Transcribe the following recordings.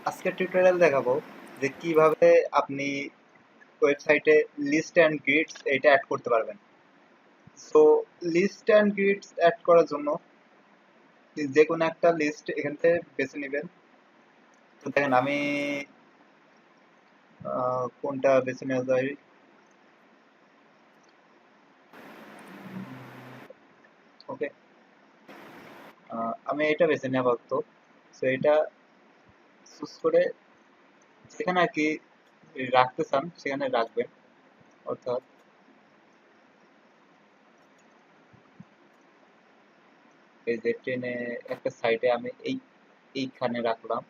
আজকের টিউটোরিয়াল দেখাবো যে কিভাবে আপনি ওয়েবসাইটে লিস্ট অ্যান্ড গ্রিডস এটা অ্যাড করতে পারবেন। So list and grids add করার জন্য যে কোনো একটা লিস্ট এখান থেকে বেছে নেবেন। তো দেখেন আমি কোনটা বেছে নেওয়া যায়। ওকে, আমি এটা বেছে নেওয়া পারতো। সো এটা চুজ করে যেখানে আর কি রাখতে চান সেখানে রাখবেন। অর্থাৎ এই যে ট্রেনে একটা সাইডে আমি এইখানে রাখলাম।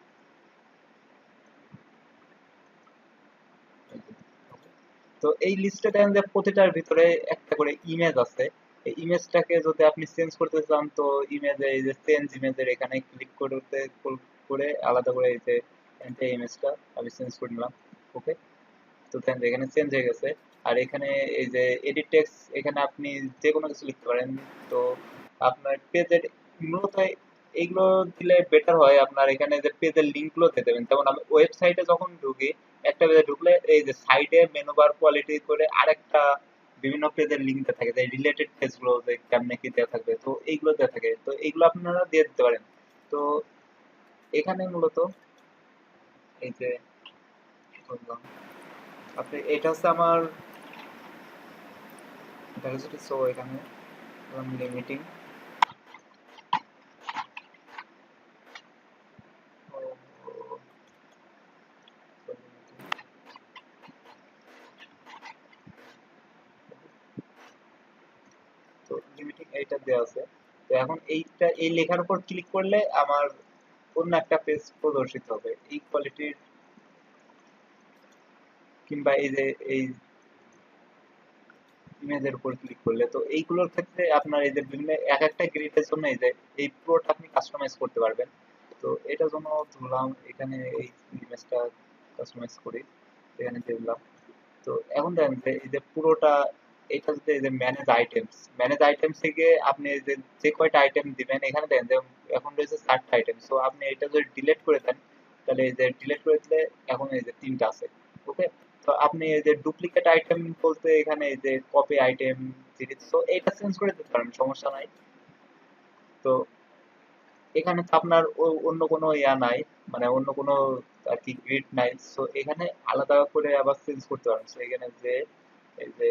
তো এই লিস্টে দেখেন যে প্রতিটার ভিতরে একটা করে ইমেজ আছে। এই ইমেজটাকে যদি আপনি চেঞ্জ করতে চান তো ইমেজে এই যে চেঞ্জ ইমেজের এখানে ক্লিক করতে করে আলাদা করে এই যে ইমেজটা আমি চেঞ্জ করে নিলাম। ওকে, তো দেখেন যে এখানে চেঞ্জ হয়ে গেছে। আর এখানে এই যে এডিট টেক্সট এখানে আপনি যে কোনো কিছু লিখতে পারেন। তো আপনার পেজের মূলত এইগুলো দিলে বেটার হয়। আপনার এখানে যে পেজের লিঙ্কগুলো দিয়ে দেবেন, যেমন আমি ওয়েবসাইটে যখন ঢুকি একটা পেজে ঢুকলে এই যে সাইডে মেনু বার কোয়ালিটি করে আরেকটা বিভিন্ন পেজের লিঙ্ক দেওয়া থাকে, যে রিলেটেড পেজগুলো যে কেমনে কি দেওয়া থাকবে, তো এইগুলো দেওয়া থাকে। তো এইগুলো আপনারা দিয়ে দিতে পারেন। তো এখানে মূলত এই যে বললাম আপনি এটা হচ্ছে আমার ডাইভার্সিটি। সো এখানে লিমিটিং তো লিমিটিং এইটা দেওয়া আছে। তো এখন এইটা এই লেখার উপর ক্লিক করলে আমার অন্য একটা পেজ প্রদর্শিত হবে এই কোয়ালিটির, কিংবা এই যে এই ইমেজের উপর ক্লিক করলে। তো এইগুলোর ক্ষেত্রে আপনার এই যে বিভিন্ন এক একটা গ্রিডের জন্য এই যে এই পুরোটা আপনি কাস্টমাইজ করতে পারবেন। তো এটার জন্য ধরলাম এখানে এই ইমেজটা কাস্টমাইজ করি, এখানে দিলাম। তো এখন দেখেন যে এই যে পুরোটা এটা যদি এই যে ম্যানেজ আইটেমস থেকে আপনি এই যে যে কয়টা আইটেম দিবেন এখানে দেখেন যে এখন রয়েছে 4টা আইটেম। সো আপনি এটা যদি ডিলিট করে দেন তাহলে এই যে ডিলিট করে দিলে এখন এই যে 3টা আছে। ওকে, তো আপনি এই যে ডুপ্লিকেট আইটেম বলতে এখানে এই যে কপি আইটেম সিরিজ, তো এটা চেঞ্জ করে দিতে পারেন, সমস্যা নাই। তো এখানে তো আপনার অন্য কোনো ইয়া নাই, মানে অন্য কোনো আর কি গ্রিড নাই। সো এখানে আলাদা করে আবার চেঞ্জ করতে পারেন। সো এখানে যে এই যে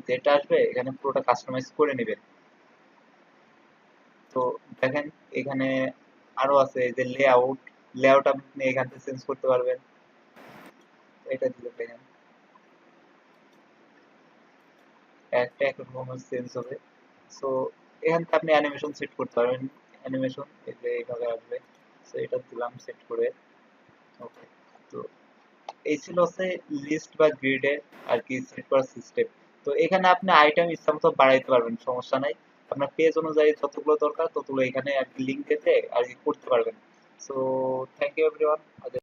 যেটা আসবে এখানে পুরোটা কাস্টমাইজ করে নেবেন। তো দেখেন এখানে আরো আছে এই যে লেআউট আপনি এখান থেকে চেঞ্জ করতে পারবেন। এটা দিলে দেখেন একটা একরকম চেঞ্জ হবে। সো এখান থেকে আপনি অ্যানিমেশন সেট করতে পারবেন। অ্যানিমেশন এই যে এইভাবে আসবে। সো এটা দিলাম সেট করে। ওকে, তো এই ছিল হচ্ছে লিস্ট বা গ্রিডের আর কি সেট করার সিস্টেম। তো এখানে আপনি আইটেম ইচ্ছা মতো বাড়াইতে পারবেন, সমস্যা নাই। আপনার পেজ অনুযায়ী যতগুলো দরকার ততগুলো এখানে আর কি লিঙ্ক দিতে আর কি করতে পারবেন। So thank you everyone.